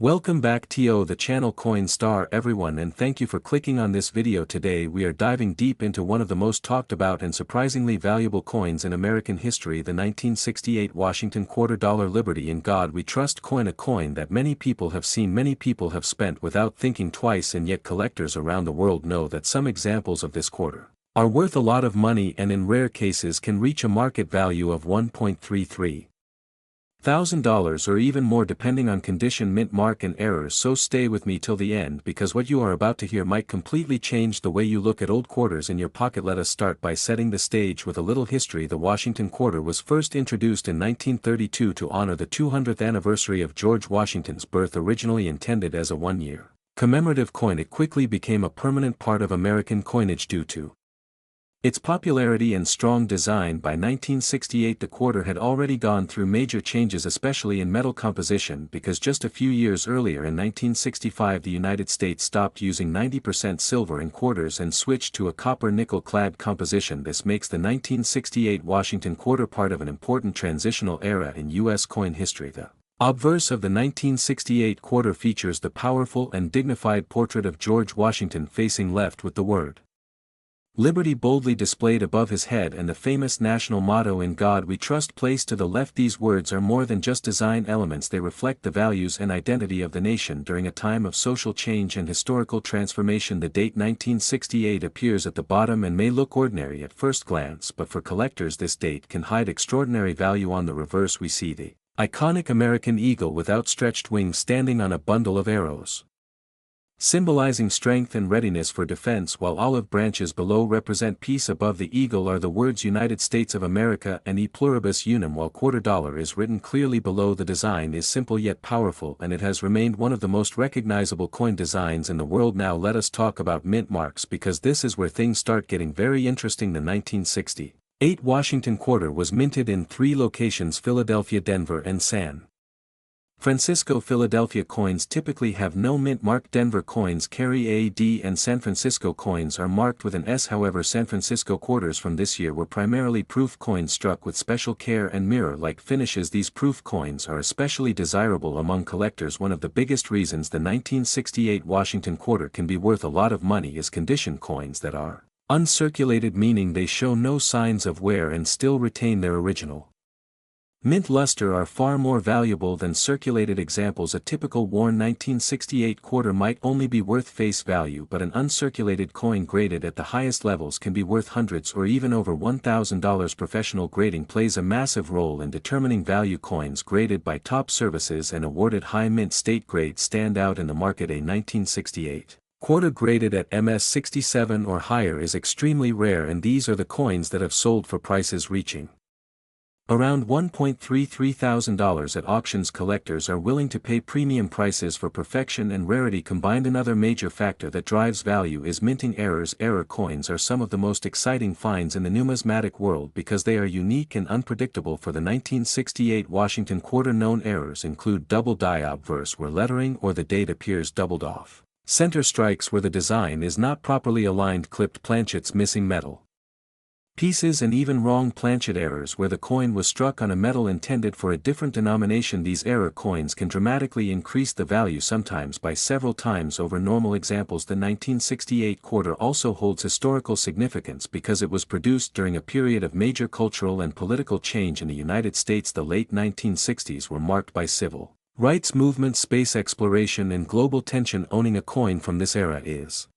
Welcome back to the channel Coin Star everyone, and thank you for clicking on this video. Today we are diving deep into one of the most talked about and surprisingly valuable coins in American history, the 1968 Washington Quarter Dollar Liberty in God We Trust coin, a coin that many people have seen, many people have spent without thinking twice, and yet collectors around the world know that some examples of this quarter are worth a lot of money and in rare cases can reach a market value of $1,300,000 or even more depending on condition, mint, mark and errors. So stay with me till the end, because what you are about to hear might completely change the way you look at old quarters in your pocket. Let us start by setting the stage with a little history. The Washington quarter was first introduced in 1932 to honor the 200th anniversary of George Washington's birth. Originally intended as a one-year commemorative coin, it quickly became a permanent part of American coinage due to its popularity and strong design. By 1968 the quarter had already gone through major changes, especially in metal composition, because just a few years earlier in 1965 the United States stopped using 90% silver in quarters and switched to a copper-nickel clad composition. This makes the 1968 Washington quarter part of an important transitional era in U.S. coin history. The obverse of the 1968 quarter features the powerful and dignified portrait of George Washington facing left with the word Liberty boldly displayed above his head and the famous national motto "In God We Trust" placed to the left. These words are more than just design elements, they reflect the values and identity of the nation during a time of social change and historical transformation. The date 1968 appears at the bottom and may look ordinary at first glance, but for collectors this date can hide extraordinary value. On the reverse we see the iconic American eagle with outstretched wings standing on a bundle of arrows, symbolizing strength and readiness for defense, while olive branches below represent peace. Above the eagle are the words United States of America and E Pluribus Unum, while quarter dollar is written clearly below. The design is simple yet powerful, and it has remained one of the most recognizable coin designs in the world. Now let us talk about mint marks, because this is where things start getting very interesting. The 1968 Washington quarter was minted in 3 locations: Philadelphia, Denver and San Francisco. Philadelphia coins typically have no mint mark. Denver coins carry a D and San Francisco coins are marked with an S. However, San Francisco quarters from this year were primarily proof coins struck with special care and mirror-like finishes. These proof coins are especially desirable among collectors. One of the biggest reasons the 1968 Washington quarter can be worth a lot of money is condition coins that are uncirculated, meaning they show no signs of wear and still retain their original mint luster, are far more valuable than circulated examples. A typical worn 1968 quarter might only be worth face value, but an uncirculated coin graded at the highest levels can be worth hundreds or even over $1,000. Professional grading plays a massive role in determining value. Coins graded by top services and awarded high mint state grades stand out in the market. A 1968 quarter graded at MS 67 or higher is extremely rare, and these are the coins that have sold for prices reaching around $1,300,000 at auctions. Collectors are willing to pay premium prices for perfection and rarity combined. Another major factor that drives value is minting errors. Error coins are some of the most exciting finds in the numismatic world because they are unique and unpredictable. For the 1968 Washington quarter, known errors include double die obverse, where lettering or the date appears doubled off, center strikes where the design is not properly aligned, clipped planchets missing metal pieces, and even wrong planchet errors where the coin was struck on a metal intended for a different denomination. These error coins can dramatically increase the value, sometimes by several times over normal examples. The 1968 quarter also holds historical significance because it was produced during a period of major cultural and political change in the United States. The late 1960s were marked by civil rights movements, space exploration and global tension. Owning a coin from this era is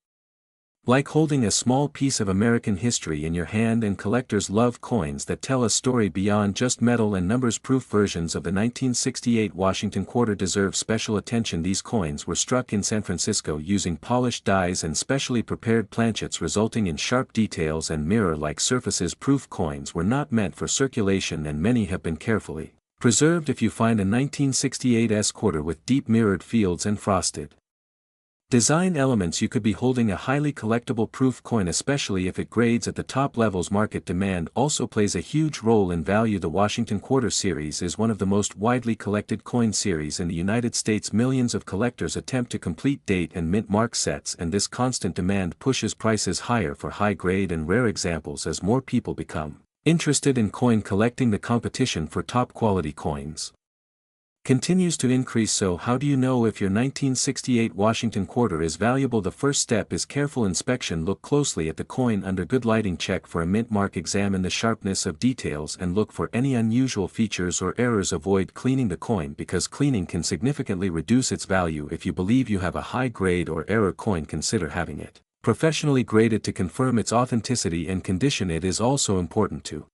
like holding a small piece of American history in your hand, and collectors love coins that tell a story beyond just metal and numbers. Proof versions of the 1968 Washington quarter deserve special attention. These coins were struck in San Francisco using polished dies and specially prepared planchets, resulting in sharp details and mirror-like surfaces. Proof coins were not meant for circulation, and many have been carefully preserved. If you find a 1968 S quarter with deep mirrored fields and frosted design elements, you could be holding a highly collectible proof coin, especially if it grades at the top levels. Market demand also plays a huge role in value. The Washington quarter series is one of the most widely collected coin series in the United States. Millions of collectors attempt to complete date and mint mark sets, and this constant demand pushes prices higher for high-grade and rare examples as more people become interested in coin collecting. The competition for top quality coins continues to increase. So how do you know if your 1968 Washington quarter is valuable? The first step is careful inspection. Look closely at the coin under good lighting. Check for a mint mark. Examine the sharpness of details and look for any unusual features or errors. Avoid cleaning the coin because cleaning can significantly reduce its value. If you believe you have a high grade or error coin, consider having it professionally graded to confirm its authenticity and condition. It is also important to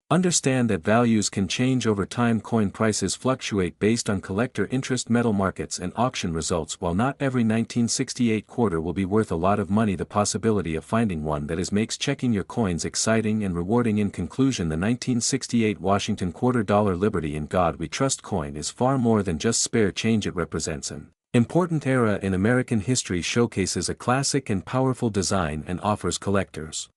understand that values can change over time. Coin prices fluctuate based on collector interest, metal markets, and auction results. While not every 1968 quarter will be worth a lot of money, the possibility of finding one that is makes checking your coins exciting and rewarding. In conclusion, the 1968 Washington quarter dollar Liberty in God We Trust coin is far more than just spare change. It represents an important era in American history, showcases a classic and powerful design, and offers collectors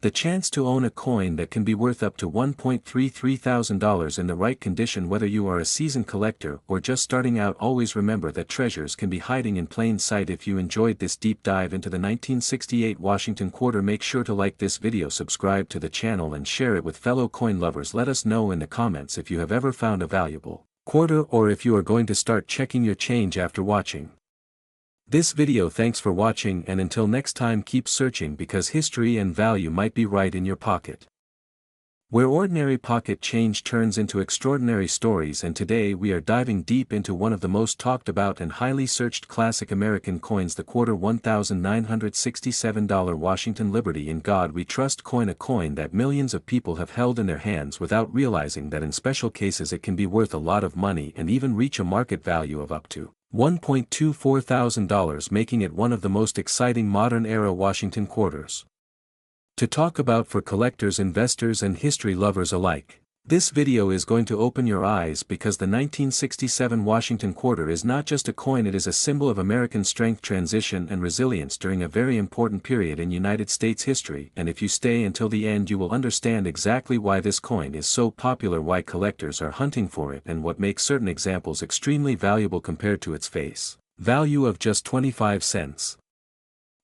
the chance to own a coin that can be worth up to $1,333,000 in the right condition. Whether you are a seasoned collector or just starting out, always remember that treasures can be hiding in plain sight. If you enjoyed this deep dive into the 1968 Washington quarter, make sure to like this video, subscribe to the channel, and share it with fellow coin lovers. Let us know in the comments if you have ever found a valuable quarter or if you are going to start checking your change after watching this video. Thanks for watching, and until next time, keep searching because history and value might be right in your pocket. Where ordinary pocket change turns into extraordinary stories, and today we are diving deep into one of the most talked about and highly searched classic American coins, the quarter $1,967 Washington Liberty in God We Trust coin, a coin that millions of people have held in their hands without realizing that in special cases it can be worth a lot of money and even reach a market value of up to $1,240,000, making it one of the most exciting modern-era Washington quarters to talk about for collectors, investors, and history lovers alike. This video is going to open your eyes because the 1967 Washington quarter is not just a coin, it is a symbol of American strength, transition, and resilience during a very important period in United States history. And if you stay until the end, you will understand exactly why this coin is so popular, why collectors are hunting for it, and what makes certain examples extremely valuable compared to its face value of just 25 cents.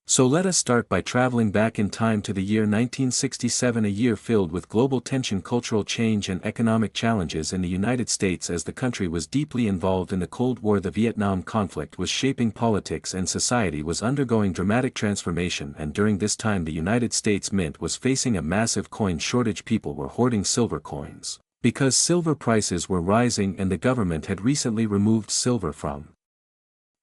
So let us start by traveling back in time to the year 1967, a year filled with global tension, cultural change, and economic challenges in the United States as the country was deeply involved in the Cold War. The Vietnam conflict was shaping politics and society was undergoing dramatic transformation, and during this time the United States Mint was facing a massive coin shortage. People were hoarding silver coins because silver prices were rising and the government had recently removed silver from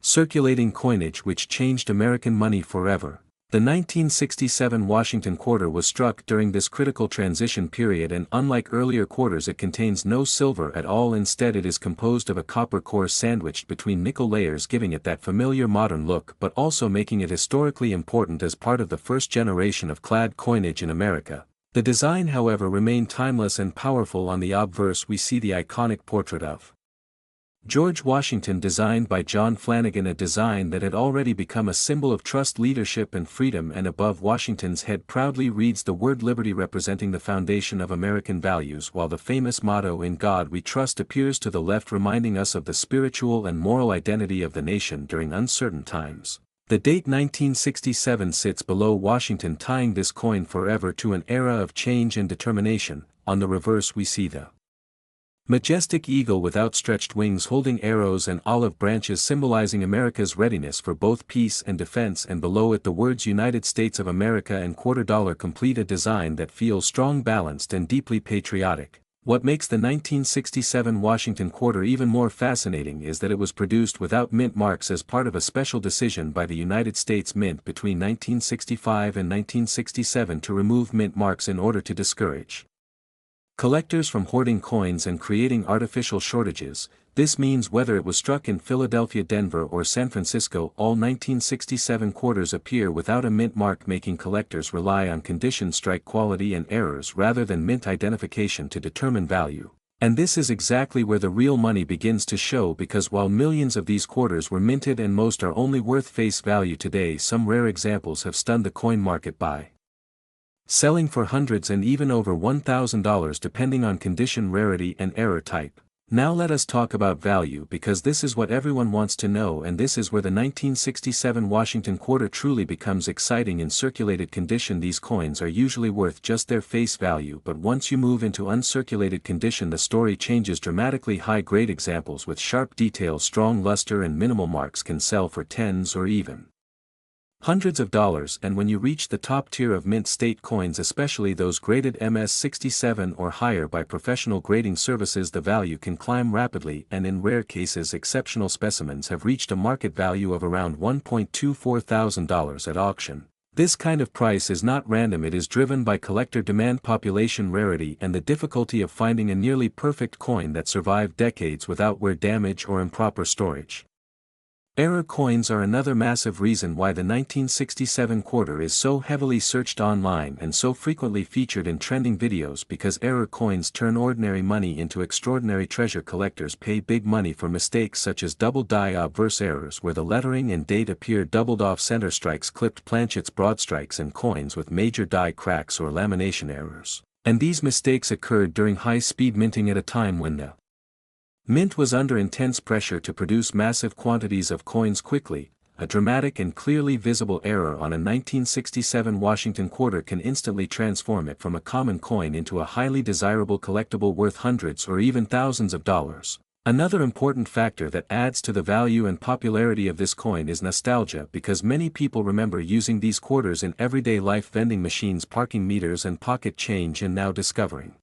circulating coinage, which changed American money forever. The 1967 Washington quarter was struck during this critical transition period, and unlike earlier quarters, it contains no silver at all. Instead, it is composed of a copper core sandwiched between nickel layers, giving it that familiar modern look but also making it historically important as part of the first generation of clad coinage in America. The design, however, remained timeless and powerful. On the obverse we see the iconic portrait of George Washington, designed by John Flanagan, a design that had already become a symbol of trust, leadership, and freedom, and above Washington's head proudly reads the word Liberty, representing the foundation of American values, while the famous motto "In God We Trust" appears to the left, reminding us of the spiritual and moral identity of the nation during uncertain times. The date 1967 sits below Washington, tying this coin forever to an era of change and determination. On the reverse we see the majestic eagle with outstretched wings holding arrows and olive branches, symbolizing America's readiness for both peace and defense, and below it the words United States of America and quarter dollar complete a design that feels strong, balanced, and deeply patriotic. What makes the 1967 Washington quarter even more fascinating is that it was produced without mint marks as part of a special decision by the United States Mint between 1965 and 1967 to remove mint marks in order to discourage collectors from hoarding coins and creating artificial shortages. This means whether it was struck in Philadelphia, Denver, or San Francisco, all 1967 quarters appear without a mint mark, making collectors rely on condition, strike quality, and errors rather than mint identification to determine value. And this is exactly where the real money begins to show, because while millions of these quarters were minted and most are only worth face value today, some rare examples have stunned the coin market by selling for hundreds and even over $1,000 depending on condition, rarity, and error type. Now let us talk about value because this is what everyone wants to know, and this is where the 1967 Washington quarter truly becomes exciting. In circulated condition these coins are usually worth just their face value, but once you move into uncirculated condition the story changes dramatically. High-grade examples with sharp detail, strong luster and minimal marks can sell for tens or even hundreds of dollars, and when you reach the top tier of mint state coins, especially those graded MS-67 or higher by professional grading services, the value can climb rapidly, and in rare cases exceptional specimens have reached a market value of around $1,240,000 at auction. This kind of price is not random, it is driven by collector demand, population rarity, and the difficulty of finding a nearly perfect coin that survived decades without wear, damage or improper storage. Error coins are another massive reason why the 1967 quarter is so heavily searched online and so frequently featured in trending videos, because error coins turn ordinary money into extraordinary treasure. Collectors pay big money for mistakes such as double die obverse errors where the lettering and date appear doubled off center, strikes, clipped planchets, broad strikes, and coins with major die cracks or lamination errors. And these mistakes occurred during high-speed minting at a time when the mint was under intense pressure to produce massive quantities of coins quickly. A dramatic and clearly visible error on a 1967 Washington quarter can instantly transform it from a common coin into a highly desirable collectible worth hundreds or even thousands of dollars. Another important factor that adds to the value and popularity of this coin is nostalgia, because many people remember using these quarters in everyday life, vending machines, parking meters and pocket change, and now discovering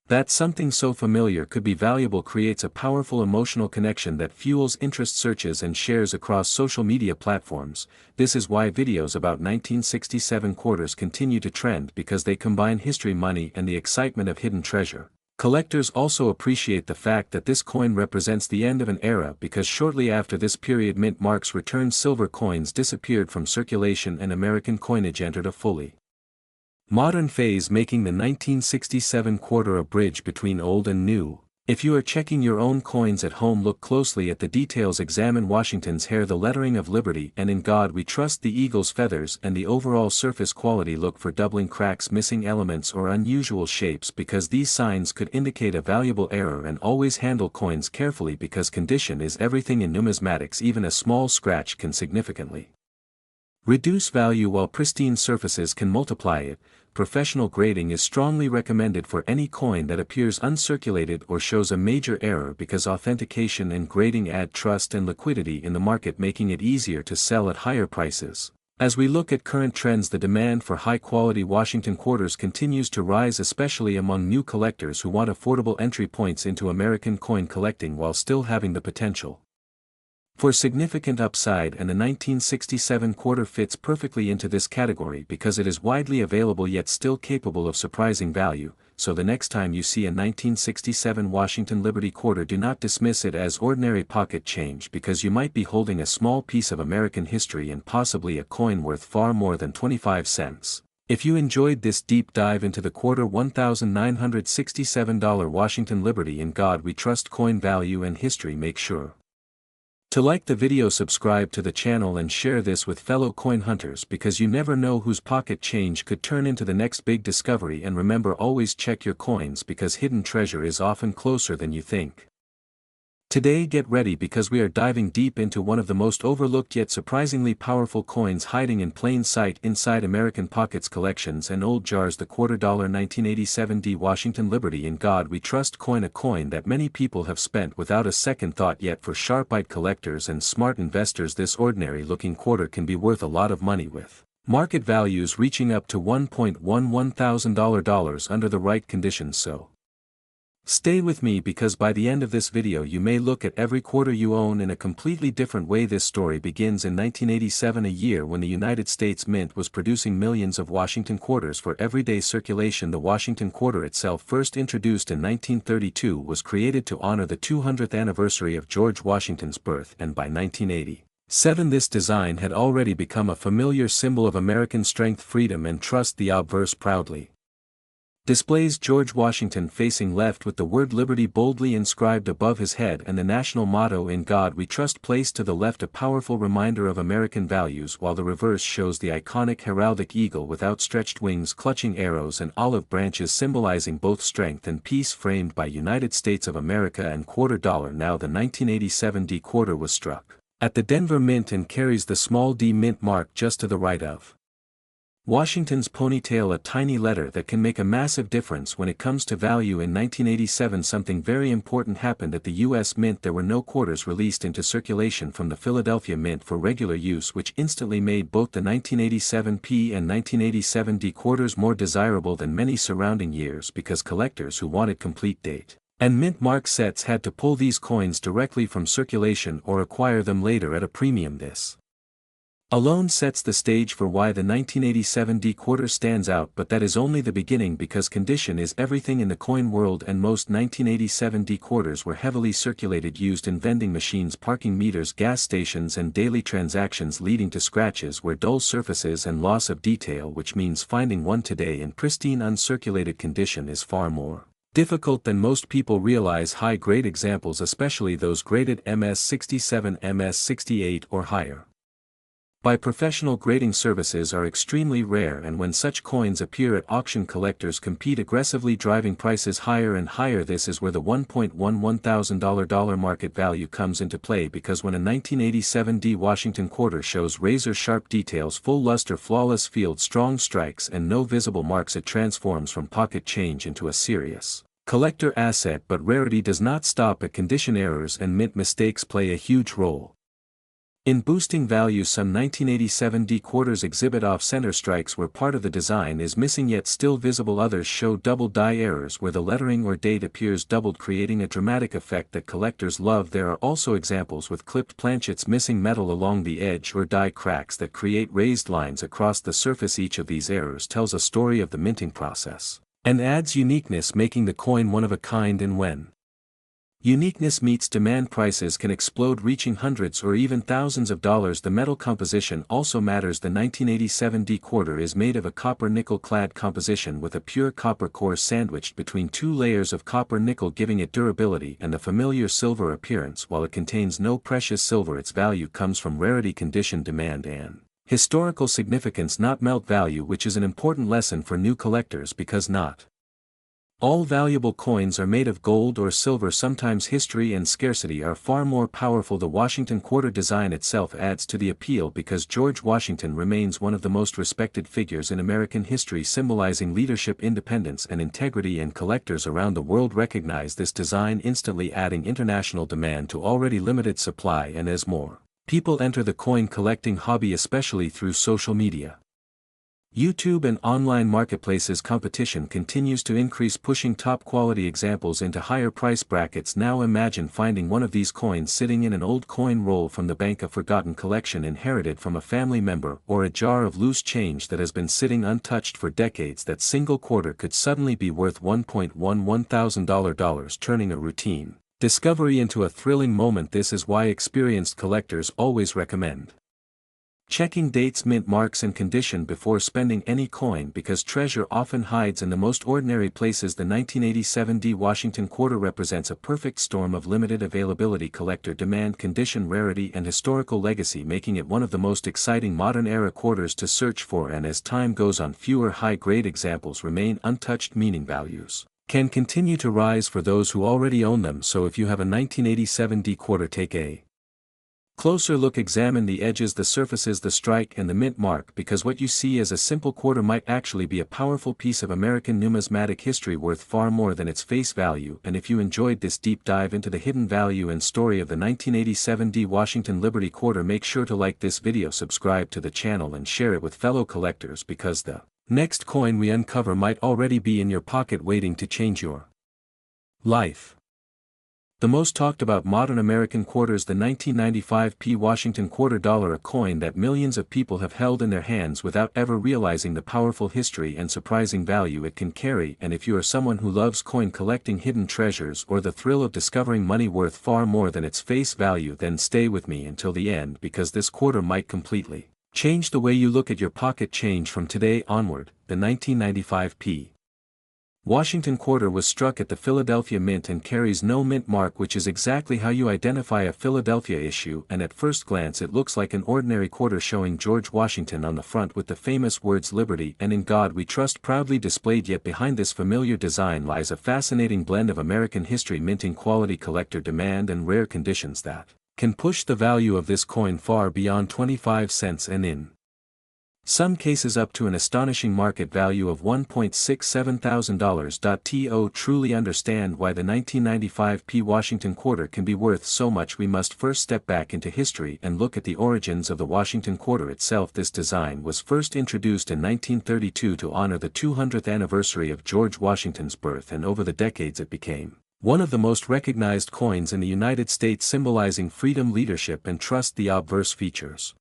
that something so familiar could be valuable creates a powerful emotional connection that fuels interest, searches and shares across social media platforms. This is why videos about 1967 quarters continue to trend, because they combine history, money and the excitement of hidden treasure. Collectors also appreciate the fact that this coin represents the end of an era, because shortly after this period mint marks returned, silver coins disappeared from circulation and American coinage entered a fully modern phase, making the 1967 quarter a bridge between old and new. If you are checking your own coins at home, look closely at the details. Examine Washington's hair, the lettering of Liberty and In God We Trust, the eagle's feathers, and the overall surface quality. Look for doubling, cracks, missing elements or unusual shapes, because these signs could indicate a valuable error. And always handle coins carefully, because condition is everything in numismatics. Even a small scratch can significantly reduce value, while pristine surfaces can multiply it. Professional grading is strongly recommended for any coin that appears uncirculated or shows a major error, because authentication and grading add trust and liquidity in the market, making it easier to sell at higher prices. As we look at current trends, the demand for high-quality Washington quarters continues to rise, especially among new collectors who want affordable entry points into American coin collecting while still having the potential for significant upside, and the 1967 quarter fits perfectly into this category because it is widely available yet still capable of surprising value. So the next time you see a 1967 Washington Liberty quarter, do not dismiss it as ordinary pocket change, because you might be holding a small piece of American history and possibly a coin worth far more than 25 cents. If you enjoyed this deep dive into the quarter $1,967 Washington Liberty In God We Trust coin value and history, make sure to like the video, subscribe to the channel and share this with fellow coin hunters, because you never know whose pocket change could turn into the next big discovery. And remember, always check your coins, because hidden treasure is often closer than you think. Today get ready, because we are diving deep into one of the most overlooked yet surprisingly powerful coins hiding in plain sight inside American pockets, collections and old jars. The $quarter 1987 Washington Liberty In God We Trust coin, a coin that many people have spent without a second thought, yet for sharp-eyed collectors and smart investors this ordinary-looking quarter can be worth a lot of money, with market values reaching up to $1,110,000 under the right conditions. So stay with me, because by the end of this video you may look at every quarter you own in a completely different way. This story begins in 1987, a year when the United States Mint was producing millions of Washington quarters for everyday circulation. The Washington quarter itself, first introduced in 1932, was created to honor the 200th anniversary of George Washington's birth, and by 1987 this design had already become a familiar symbol of American strength, freedom and trust. The obverse proudly Displays George Washington facing left with the word Liberty boldly inscribed above his head and the national motto "In God We Trust" placed to the left, a powerful reminder of American values, while the reverse shows the iconic heraldic eagle with outstretched wings clutching arrows and olive branches symbolizing both strength and peace, framed by United States of America and $quarter. Now the 1987 D quarter was struck at the Denver Mint and carries the small d mint mark just to the right of Washington's ponytail, a tiny letter that can make a massive difference when it comes to value. In 1987 something very important happened at the U.S. Mint. There were no quarters released into circulation from the Philadelphia Mint for regular use, which instantly made both the 1987 P and 1987 D quarters more desirable than many surrounding years, because collectors who wanted complete date and mint mark sets had to pull these coins directly from circulation or acquire them later at a premium. This alone sets the stage for why the 1987 D quarter stands out, but that is only the beginning, because condition is everything in the coin world, and most 1987 D quarters were heavily circulated, used in vending machines, parking meters, gas stations and daily transactions, leading to scratches where dull surfaces and loss of detail, which means finding one today in pristine uncirculated condition is far more difficult than most people realize. High-grade examples, especially those graded MS67, MS68 or higher by professional grading services, are extremely rare, and when such coins appear at auction, collectors compete aggressively, driving prices higher and higher. This is where the $1,110,000 market value comes into play, because when a 1987 D Washington quarter shows razor-sharp details, full luster, flawless field, strong strikes and no visible marks, it transforms from pocket change into a serious collector asset. But rarity does not stop at condition. Errors and mint mistakes play a huge role in boosting value. Some 1987 D quarters exhibit off-center strikes where part of the design is missing yet still visible. Others show double die errors where the lettering or date appears doubled, creating a dramatic effect that collectors love. There are also examples with clipped planchets missing metal along the edge, or die cracks that create raised lines across the surface. Each of these errors tells a story of the minting process and adds uniqueness, making the coin one of a kind. And when uniqueness meets demand, prices can explode, reaching hundreds or even thousands of dollars. The metal composition also matters. The 1987 D quarter is made of a copper-nickel clad composition with a pure copper core sandwiched between two layers of copper-nickel, giving it durability and the familiar silver appearance. While it contains no precious silver, its value comes from rarity, condition, demand and historical significance, not melt value, which is an important lesson for new collectors, because not all valuable coins are made of gold or silver. Sometimes history and scarcity are far more powerful. The Washington quarter design itself adds to the appeal, because George Washington remains one of the most respected figures in American history, symbolizing leadership, independence and integrity, and collectors around the world recognize this design, instantly adding international demand to already limited supply. And as more people enter the coin collecting hobby, especially through social media, YouTube and online marketplaces, competition continues to increase, pushing top-quality examples into higher price brackets. Now imagine finding one of these coins sitting in an old coin roll from the bank, a forgotten collection inherited from a family member, or a jar of loose change that has been sitting untouched for decades. That single quarter could suddenly be worth $1,110,000, turning a routine discovery into a thrilling moment. This is why experienced collectors always recommend checking dates, mint marks and condition before spending any coin, because treasure often hides in the most ordinary places. The 1987 D Washington quarter represents a perfect storm of limited availability, collector demand, condition, rarity and historical legacy, making it one of the most exciting modern-era quarters to search for. And as time goes on, fewer high-grade examples remain untouched, meaning values can continue to rise for those who already own them. So if you have a 1987 D quarter, take a closer look, examine the edges, the surfaces, the strike and the mint mark, because what you see as a simple quarter might actually be a powerful piece of American numismatic history, worth far more than its face value. And if you enjoyed this deep dive into the hidden value and story of the 1987 D Washington Liberty quarter, make sure to like this video, subscribe to the channel and share it with fellow collectors, because the next coin we uncover might already be in your pocket, waiting to change your life. The most talked about modern American quarters, the 1995 P Washington quarter dollar, a coin that millions of people have held in their hands without ever realizing the powerful history and surprising value it can carry. And if you are someone who loves coin collecting, hidden treasures or the thrill of discovering money worth far more than its face value, then stay with me until the end, because this quarter might completely change the way you look at your pocket change from today onward. The 1995 P Washington quarter was struck at the Philadelphia Mint and carries no mint mark, which is exactly how you identify a Philadelphia issue, and at first glance it looks like an ordinary quarter showing George Washington on the front with the famous words "Liberty and in God We Trust" proudly displayed, yet behind this familiar design lies a fascinating blend of American history minting quality, collector demand, and rare conditions that can push the value of this coin far beyond 25 cents and in some cases up to an astonishing market value of $1,670,000. To truly understand why the 1995 P Washington quarter can be worth so much, we must first step back into history and look at the origins of the Washington quarter itself. This design was first introduced in 1932 to honor the 200th anniversary of George Washington's birth, and over the decades it became one of the most recognized coins in the United States, symbolizing freedom, leadership, and trust. The obverse features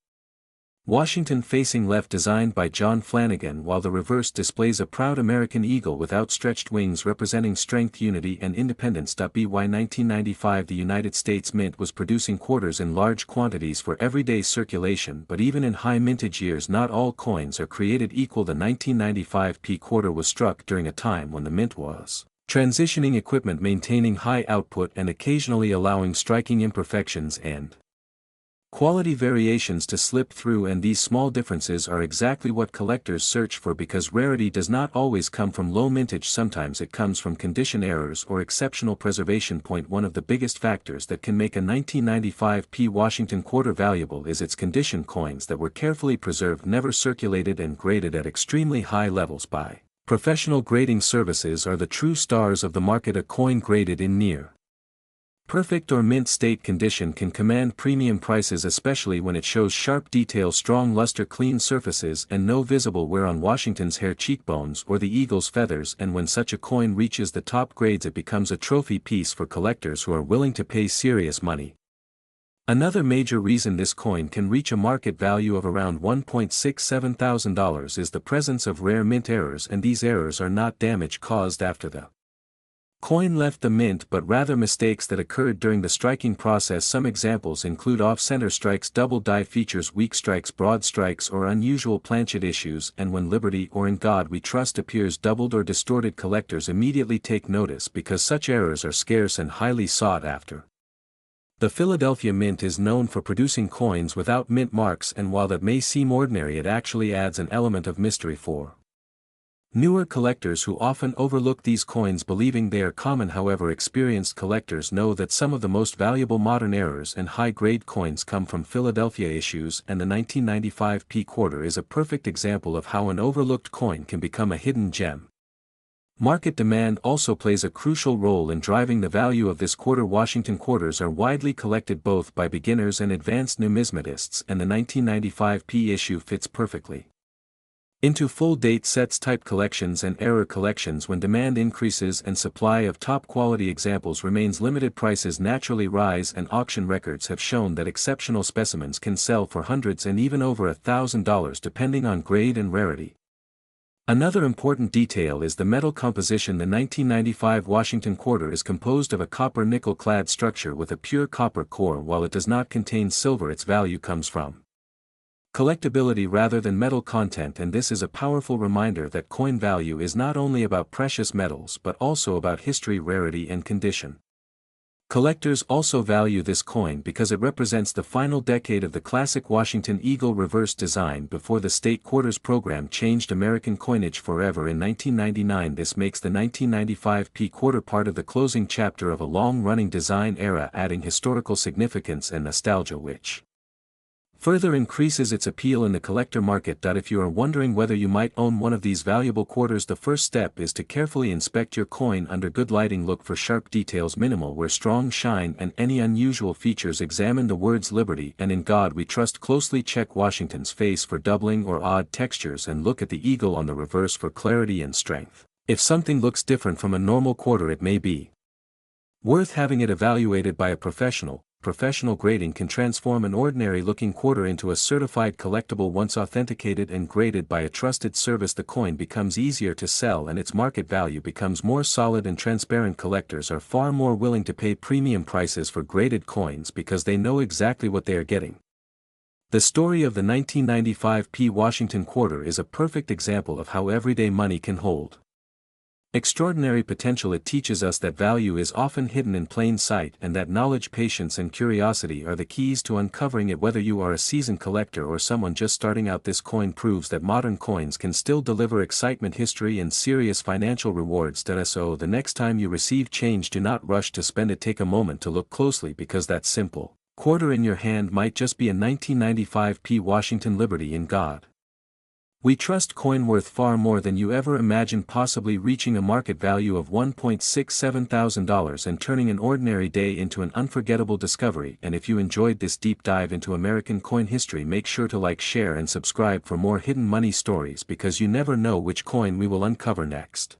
Washington facing left, designed by John Flanagan, while the reverse displays a proud American eagle with outstretched wings representing strength, unity, and independence. By 1995 the United States Mint was producing quarters in large quantities for everyday circulation, but even in high mintage years not all coins are created equal. The 1995 P quarter was struck during a time when the Mint was transitioning equipment, maintaining high output, and occasionally allowing striking imperfections and quality variations to slip through, and these small differences are exactly what collectors search for, because rarity does not always come from low mintage, sometimes it comes from condition errors or exceptional preservation. One of the biggest factors that can make a 1995 P Washington quarter valuable is its condition. Coins that were carefully preserved, never circulated, and graded at extremely high levels by professional grading services are the true stars of the market. A coin graded in near perfect or mint state condition can command premium prices, especially when it shows sharp detail, strong luster, clean surfaces, and no visible wear on Washington's hair, cheekbones, or the eagle's feathers. And when such a coin reaches the top grades, it becomes a trophy piece for collectors who are willing to pay serious money. Another major reason this coin can reach a market value of around $1,670,000 is the presence of rare mint errors, and these errors are not damage caused after the coin left the mint, but rather mistakes that occurred during the striking process. Some examples include off-center strikes, double die features, weak strikes, broad strikes, or unusual planchet issues. And when "Liberty" or "In God We Trust" appears doubled or distorted, collectors immediately take notice because such errors are scarce and highly sought after. The Philadelphia Mint is known for producing coins without mint marks, and while that may seem ordinary, it actually adds an element of mystery for newer collectors who often overlook these coins believing they are common. However, experienced collectors know that some of the most valuable modern errors and high-grade coins come from Philadelphia issues, and the 1995 P quarter is a perfect example of how an overlooked coin can become a hidden gem. Market demand also plays a crucial role in driving the value of this quarter. Washington quarters are widely collected both by beginners and advanced numismatists, and the 1995 P issue fits perfectly into full date sets, type collections, and error collections. When demand increases and supply of top quality examples remains limited, prices naturally rise, and auction records have shown that exceptional specimens can sell for hundreds and even over $1,000 depending on grade and rarity. Another important detail is the metal composition. The 1995 Washington quarter is composed of a copper nickel clad structure with a pure copper core. While it does not contain silver, its value comes from collectability rather than metal content, and this is a powerful reminder that coin value is not only about precious metals but also about history, rarity, and condition. Collectors also value this coin because it represents the final decade of the classic Washington eagle reverse design before the state quarters program changed American coinage forever in 1999. This makes the 1995 P quarter part of the closing chapter of a long-running design era, adding historical significance and nostalgia, which further increases its appeal in the collector market. If you are wondering whether you might own one of these valuable quarters, the first step is to carefully inspect your coin under good lighting. Look for sharp details, minimal wear, strong shine, and any unusual features. Examine the words "Liberty" and "In God We Trust" closely. Check Washington's face for doubling or odd textures, and look at the eagle on the reverse for clarity and strength. If something looks different from a normal quarter, it may be worth having it evaluated by a professional. Professional grading can transform an ordinary-looking quarter into a certified collectible. Once authenticated and graded by a trusted service, the coin becomes easier to sell and its market value becomes more solid and transparent. Collectors are far more willing to pay premium prices for graded coins because they know exactly what they are getting. The story of the 1995 P Washington quarter is a perfect example of how everyday money can hold Extraordinary potential. It teaches us that value is often hidden in plain sight and that knowledge, patience and curiosity are the keys to uncovering it. Whether you are a seasoned collector or someone just starting out, this coin proves that modern coins can still deliver excitement, history and serious financial rewards. So the next time you receive change, do not rush to spend it. Take a moment to look closely, because that simple quarter in your hand might just be a 1995 Washington Liberty in God We Trust coin, worth far more than you ever imagined, possibly reaching a market value of $1,670,000 and turning an ordinary day into an unforgettable discovery. And if you enjoyed this deep dive into American coin history, make sure to like, share and subscribe for more hidden money stories, because you never know which coin we will uncover next.